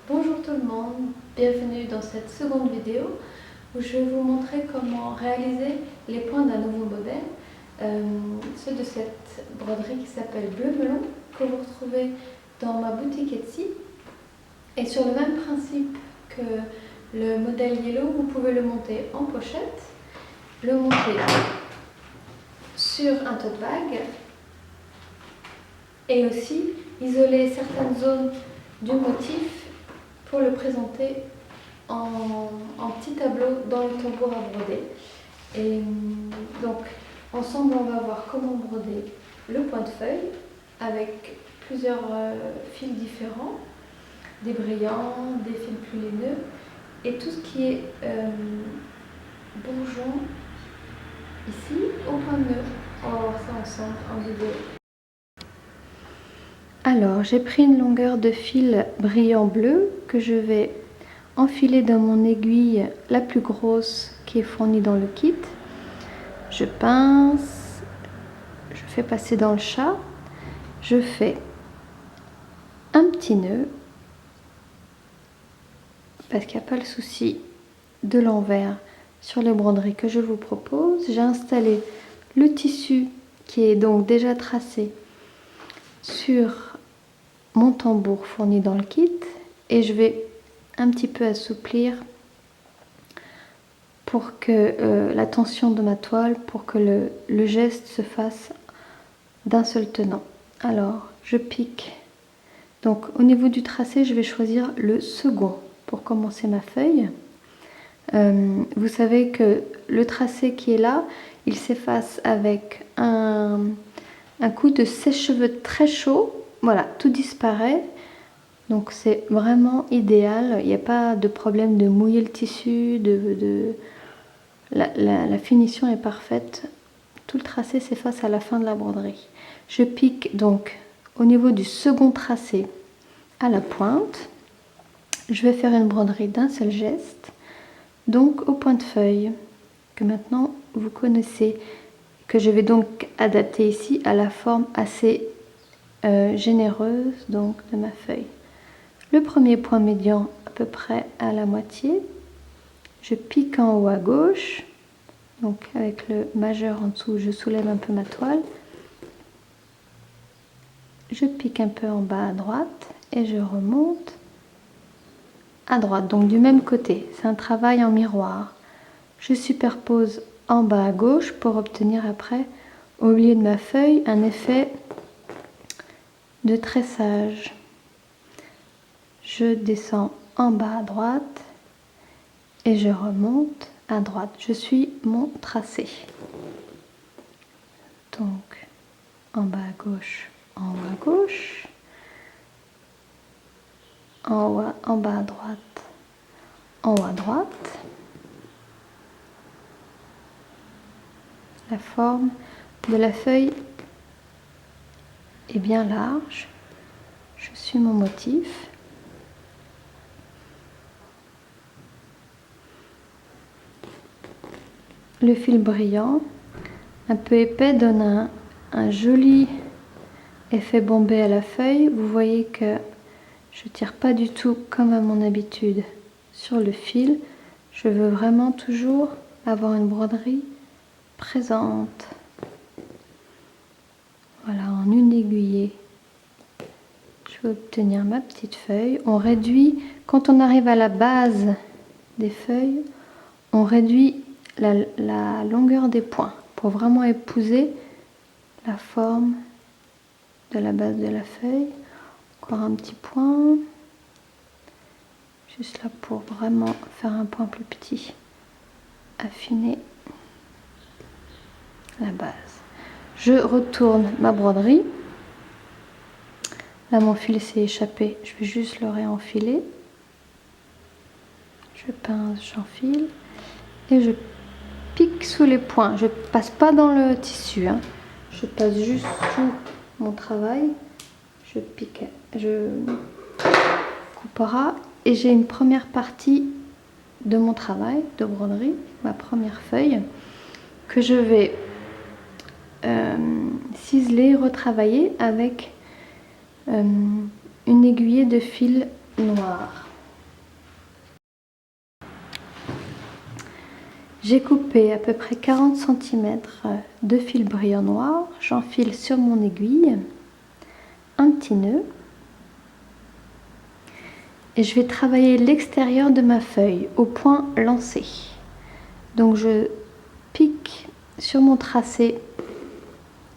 Bonjour tout le monde, bienvenue dans cette seconde vidéo où je vais vous montrer comment réaliser les points d'un nouveau modèle, ceux de cette broderie qui s'appelle Bleu Melon, que vous retrouvez dans ma boutique Etsy. Et sur le même principe que le modèle Yellow, vous pouvez le monter en pochette, le monter sur un tote bag et aussi isoler certaines zones du motif pour le présenter en petit tableau dans le tambour à broder. Et donc ensemble on va voir comment broder le point de feuille avec plusieurs fils différents, des brillants, des fils plus laineux et tout ce qui est bourgeon ici au point de nœud. On va voir ça ensemble en vidéo. Alors j'ai pris une longueur de fil brillant bleu que je vais enfiler dans mon aiguille la plus grosse qui est fournie dans le kit. Je pince, je fais passer dans le chat, je fais un petit nœud parce qu'il n'y a pas le souci de l'envers sur les broderies que je vous propose. J'ai installé le tissu qui est donc déjà tracé sur mon tambour fourni dans le kit et je vais un petit peu assouplir pour que la tension de ma toile, pour que le geste se fasse d'un seul tenant. Alors je pique, donc au niveau du tracé je vais choisir le second pour commencer ma feuille. Vous savez que le tracé qui est là, il s'efface avec un coup de sèche-cheveux très chaud. Voilà, tout disparaît. Donc c'est vraiment idéal, il n'y a pas de problème de mouiller le tissu, la finition est parfaite. Tout le tracé s'efface à la fin de la broderie. Je pique donc au niveau du second tracé à la pointe. Je vais faire une broderie d'un seul geste, donc au point de feuille, que maintenant vous connaissez, que je vais donc adapter ici à la forme assez généreuse donc de ma feuille. Le premier point médian à peu près à la moitié, je pique en haut à gauche, donc avec le majeur en dessous je soulève un peu ma toile, je pique un peu en bas à droite et je remonte à droite, donc du même côté, c'est un travail en miroir. Je superpose en bas à gauche pour obtenir après au milieu de ma feuille un effet de tressage. Je descends en bas à droite et je remonte à droite. Je suis mon tracé. Donc en bas à gauche, en haut à gauche, en bas à droite, en haut à droite. La forme de la feuille est bien large. Je suis mon motif. Le fil brillant, un peu épais, donne un joli effet bombé à la feuille. Vous voyez que je tire pas du tout comme à mon habitude sur le fil. Je veux vraiment toujours avoir une broderie présente. Voilà, en une aiguillée. Je vais obtenir ma petite feuille. On réduit, quand on arrive à la base des feuilles, on réduit la longueur des points pour vraiment épouser la forme de la base de la feuille. Encore un petit point, juste là pour vraiment faire un point plus petit, affiner la base. Je retourne ma broderie. Là mon fil s'est échappé, je vais juste le réenfiler. Je pince, j'enfile et je pique sous les points. Je passe pas dans le tissu, hein. Je passe juste sous mon travail. Je pique, je coupe ras et j'ai une première partie de mon travail de broderie, ma première feuille que je vais ciseler, retravailler avec une aiguille de fil noir. J'ai coupé à peu près 40 cm de fil brillant noir. J'enfile sur mon aiguille un petit nœud. Et je vais travailler l'extérieur de ma feuille au point lancé. Donc je pique sur mon tracé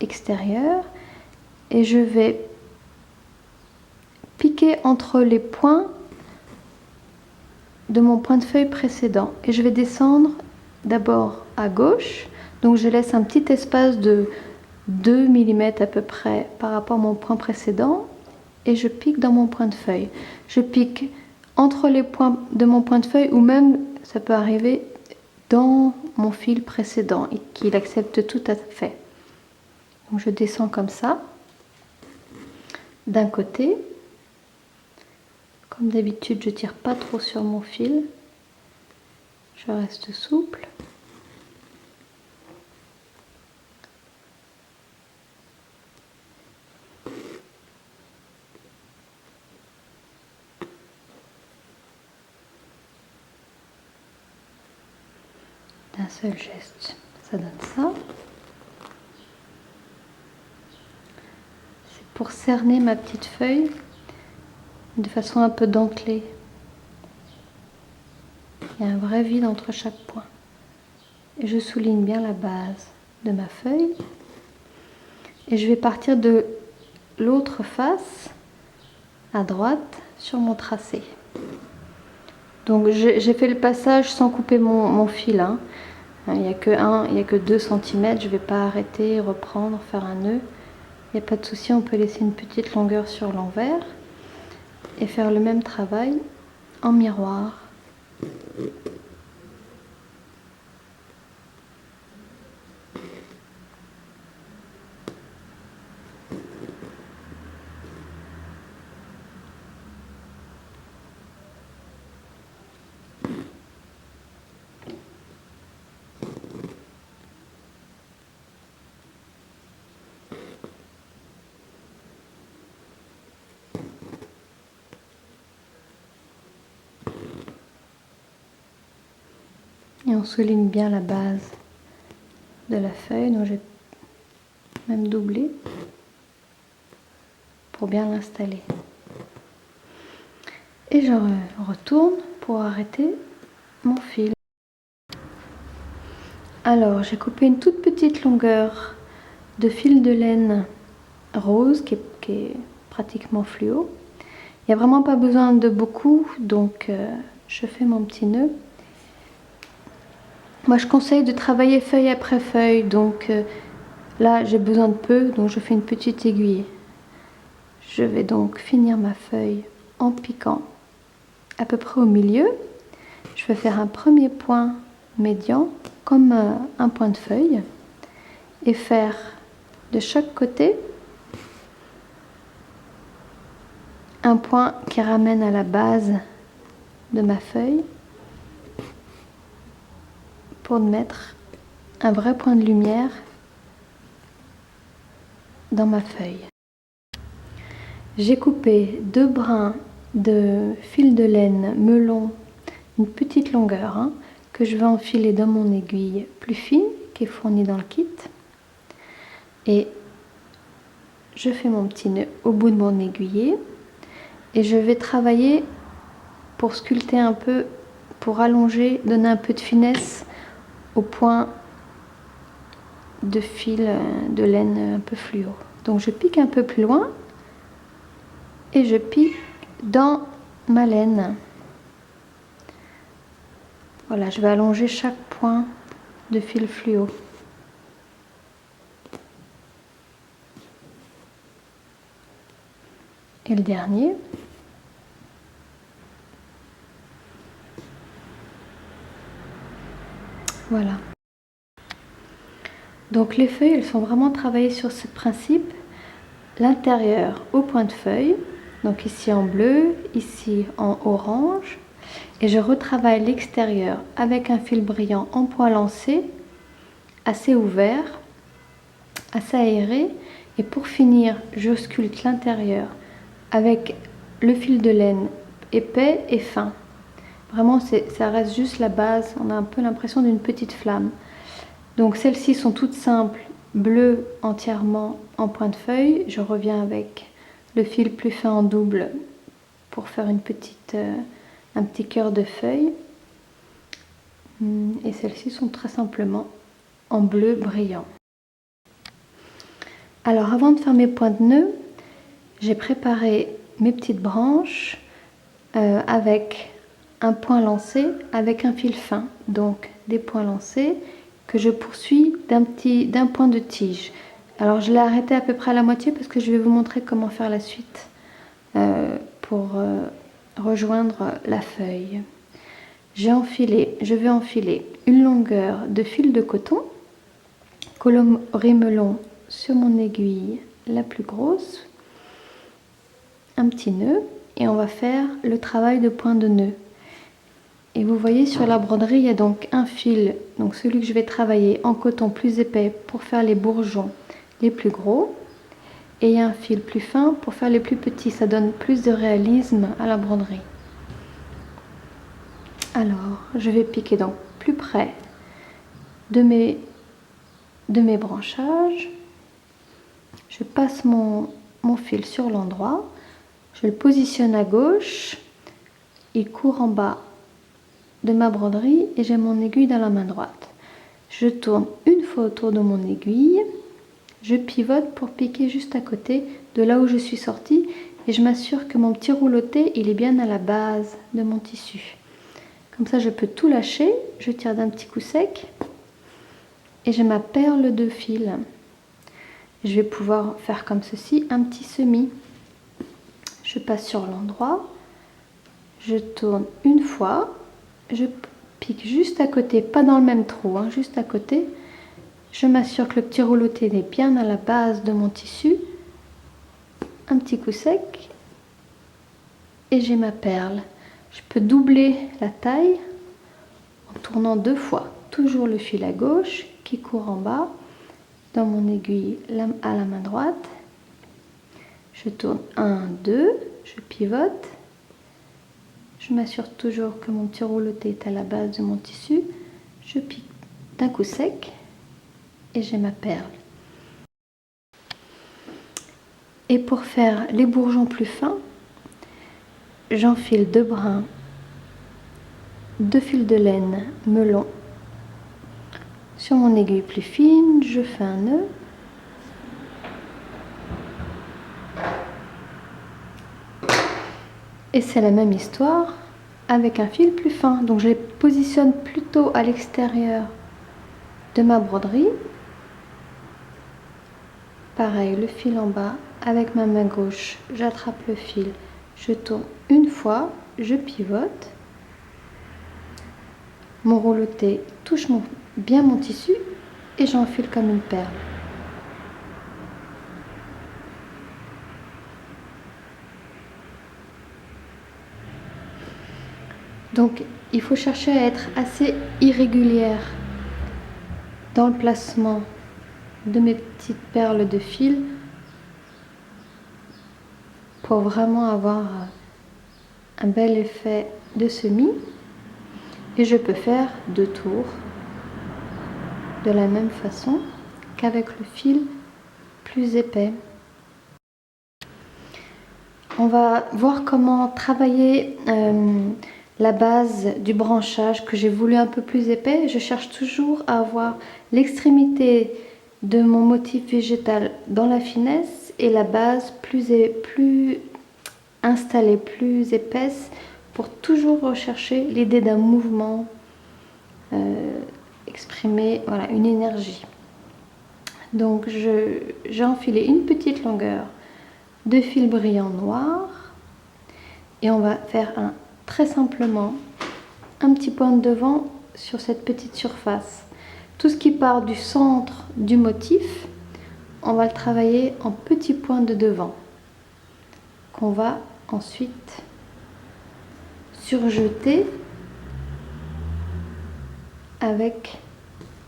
extérieur et je vais piquer entre les points de mon point de feuille précédent. Et je vais descendre d'abord à gauche. Donc je laisse un petit espace de 2 mm à peu près par rapport à mon point précédent. Et je pique dans mon point de feuille. Je pique entre les points de mon point de feuille ou même, ça peut arriver, dans mon fil précédent et qu'il accepte tout à fait. Donc je descends comme ça, d'un côté. Comme d'habitude, je tire pas trop sur mon fil. Je reste souple. D'un seul geste, ça donne ça. C'est pour cerner ma petite feuille de façon un peu dentelée. Il y a un vrai vide entre chaque point. Et je souligne bien la base de ma feuille. Et je vais partir de l'autre face, à droite, sur mon tracé. Donc j'ai fait le passage sans couper mon fil. Hein. Il n'y a que 2 cm. Je ne vais pas arrêter, reprendre, faire un nœud. Il n'y a pas de souci, on peut laisser une petite longueur sur l'envers et faire le même travail en miroir. Et on souligne bien la base de la feuille, donc j'ai même doublé pour bien l'installer. Et je retourne pour arrêter mon fil. Alors j'ai coupé une toute petite longueur de fil de laine rose qui est pratiquement fluo. Il n'y a vraiment pas besoin de beaucoup, donc je fais mon petit nœud. Moi je conseille de travailler feuille après feuille, donc là j'ai besoin de peu, donc je fais une petite aiguille. Je vais donc finir ma feuille en piquant à peu près au milieu. Je vais faire un premier point médian comme un point de feuille et faire de chaque côté un point qui ramène à la base de ma feuille pour mettre un vrai point de lumière dans ma feuille. J'ai coupé 2 brins de fil de laine melon, une petite longueur, hein, que je vais enfiler dans mon aiguille plus fine qui est fournie dans le kit. Et je fais mon petit nœud au bout de mon aiguillet et je vais travailler pour sculpter un peu, pour allonger, donner un peu de finesse au point de fil de laine un peu fluo. Donc je pique un peu plus loin et je pique dans ma laine. Voilà, je vais allonger chaque point de fil fluo. Et le dernier. Voilà. Donc les feuilles, elles sont vraiment travaillées sur ce principe. L'intérieur au point de feuille, donc ici en bleu, ici en orange. Et je retravaille l'extérieur avec un fil brillant en point lancé, assez ouvert, assez aéré. Et pour finir, je sculpte l'intérieur avec le fil de laine épais et fin. Vraiment, ça reste juste la base. On a un peu l'impression d'une petite flamme. Donc celles-ci sont toutes simples, bleues entièrement en point de feuille. Je reviens avec le fil plus fin en double pour faire un petit cœur de feuille. Et celles-ci sont très simplement en bleu brillant. Alors avant de faire mes points de nœud, j'ai préparé mes petites branches avec un point lancé avec un fil fin. Donc des points lancés que je poursuis d'un point de tige. Alors je l'ai arrêté à peu près à la moitié parce que je vais vous montrer comment faire la suite pour rejoindre la feuille. Je vais enfiler une longueur de fil de coton, coloris melon sur mon aiguille la plus grosse, un petit nœud et on va faire le travail de point de nœud. Et vous voyez sur la broderie, il y a donc un fil, donc celui que je vais travailler en coton plus épais pour faire les bourgeons les plus gros. Et il y a un fil plus fin pour faire les plus petits, ça donne plus de réalisme à la broderie. Alors, je vais piquer donc plus près de mes branchages. Je passe mon fil sur l'endroit, je le positionne à gauche, il court en bas de ma broderie et j'ai mon aiguille dans la main droite. Je tourne une fois autour de mon aiguille, je pivote pour piquer juste à côté de là où je suis sortie et je m'assure que mon petit rouleauté il est bien à la base de mon tissu. Comme ça je peux tout lâcher, je tire d'un petit coup sec et j'ai ma perle de fil. Je vais pouvoir faire comme ceci un petit semis. Je passe sur l'endroit, je tourne une fois, je pique juste à côté, pas dans le même trou, hein, juste à côté. Je m'assure que le petit rouleauté est bien à la base de mon tissu. Un petit coup sec et j'ai ma perle. Je peux doubler la taille en tournant deux fois. Toujours le fil à gauche qui court en bas dans mon aiguille à la main droite. Je tourne 1, 2, je pivote. Je m'assure toujours que mon petit rouleauté est à la base de mon tissu. Je pique d'un coup sec et j'ai ma perle. Et pour faire les bourgeons plus fins, j'enfile 2 brins, 2 fils de laine melon. Sur mon aiguille plus fine, je fais un nœud. Et c'est la même histoire avec un fil plus fin. Donc je les positionne plutôt à l'extérieur de ma broderie. Pareil, le fil en bas, avec ma main gauche, j'attrape le fil, je tourne une fois, je pivote. Mon rouleauté touche bien mon tissu et j'enfile comme une perle. Donc il faut chercher à être assez irrégulière dans le placement de mes petites perles de fil pour vraiment avoir un bel effet de semis. Et je peux faire 2 tours de la même façon qu'avec le fil plus épais. On va voir comment travailler la base du branchage que j'ai voulu un peu plus épais. Je cherche toujours à avoir l'extrémité de mon motif végétal dans la finesse et la base plus installée, plus épaisse, pour toujours rechercher l'idée d'un mouvement, exprimer voilà, une énergie. Donc j'ai enfilé une petite longueur de fil brillant noir et on va faire très simplement un petit point de devant sur cette petite surface. Tout ce qui part du centre du motif, on va le travailler en petits points de devant qu'on va ensuite surjeter avec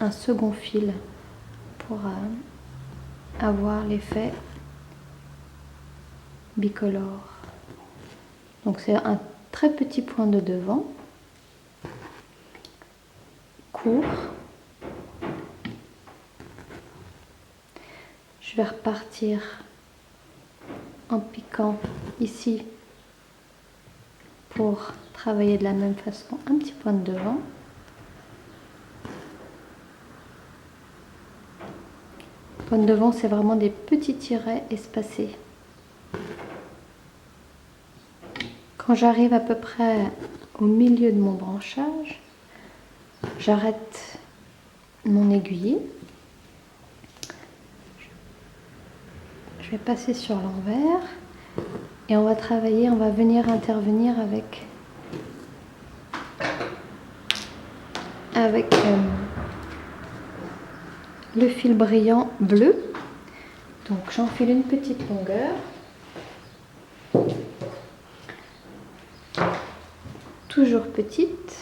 un second fil pour avoir l'effet bicolore. Donc c'est un très petit point de devant tour. Je vais repartir en piquant ici pour travailler de la même façon un petit point de devant. Point de devant, c'est vraiment des petits tirets espacés. Quand j'arrive à peu près au milieu de mon branchage, j'arrête mon aiguille. Je vais passer sur l'envers et on va travailler, on va venir intervenir avec le fil brillant bleu. Donc j'enfile une petite longueur. Toujours petite,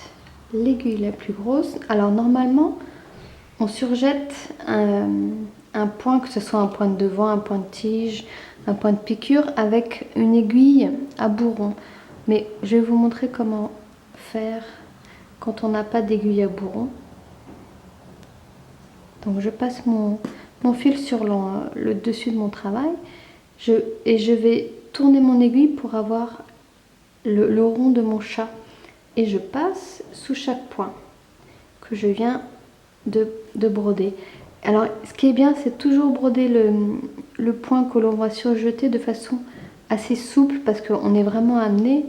l'aiguille la plus grosse. Alors normalement, on surjette un point, que ce soit un point de devant, un point de tige, un point de piqûre, avec une aiguille à bourron. Mais je vais vous montrer comment faire quand on n'a pas d'aiguille à bourron. Donc je passe mon fil sur le dessus de mon travail et je vais tourner mon aiguille pour avoir le rond de mon chat. Et je passe sous chaque point que je viens de broder. Alors ce qui est bien, c'est toujours broder le point que l'on va surjeter de façon assez souple, parce qu'on est vraiment amené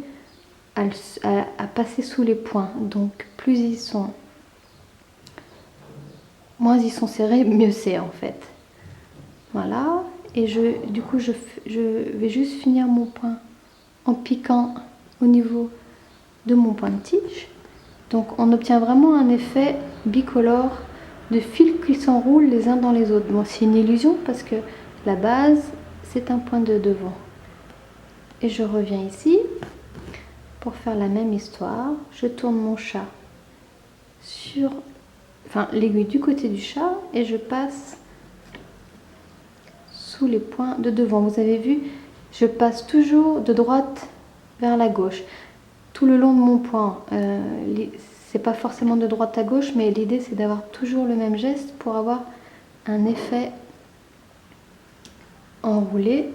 à passer sous les points. Donc moins ils sont serrés, mieux c'est en fait. Voilà, et du coup je vais juste finir mon point en piquant au niveau de mon point de tige. Donc on obtient vraiment un effet bicolore de fils qui s'enroulent les uns dans les autres. Bon, c'est une illusion parce que la base c'est un point de devant. Et je reviens ici pour faire la même histoire. Je tourne mon chat sur l'aiguille du côté du chat et je passe sous les points de devant. Vous avez vu, je passe toujours de droite vers la gauche tout le long de mon point. C'est pas forcément de droite à gauche, mais l'idée c'est d'avoir toujours le même geste pour avoir un effet enroulé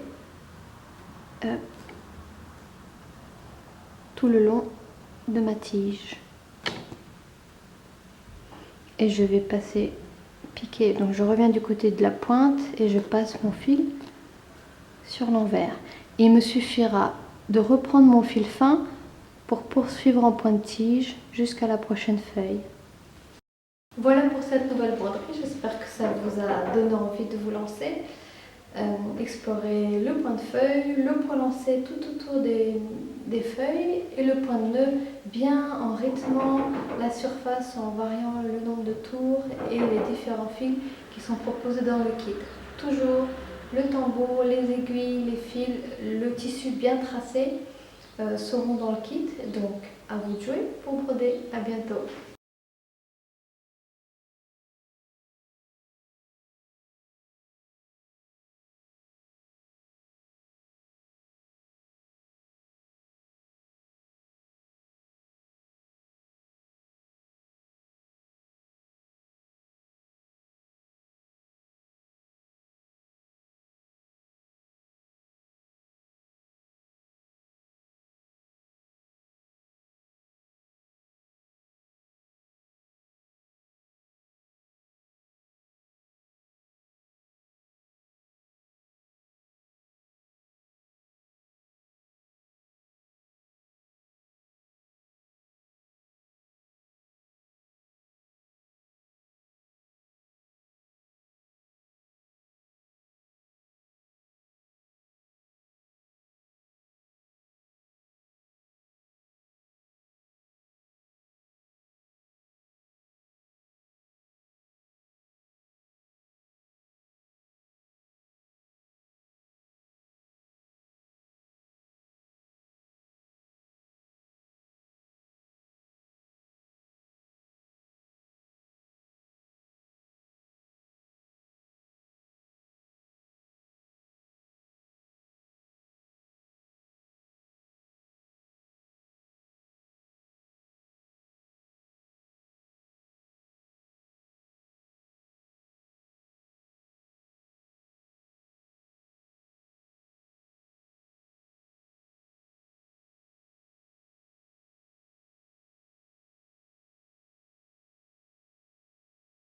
tout le long de ma tige. Et je vais passer piquer, donc je reviens du côté de la pointe et je passe mon fil sur l'envers. Il me suffira de reprendre mon fil fin pour poursuivre en point de tige jusqu'à la prochaine feuille. Voilà pour cette nouvelle broderie, j'espère que ça vous a donné envie de vous lancer. Explorer le point de feuille, le point lancé tout autour des feuilles et le point de nœud bien en rythmant la surface, en variant le nombre de tours et les différents fils qui sont proposés dans le kit. Toujours le tambour, les aiguilles, les fils, le tissu bien tracé seront dans le kit. Donc à vous de jouer pour broder. À bientôt.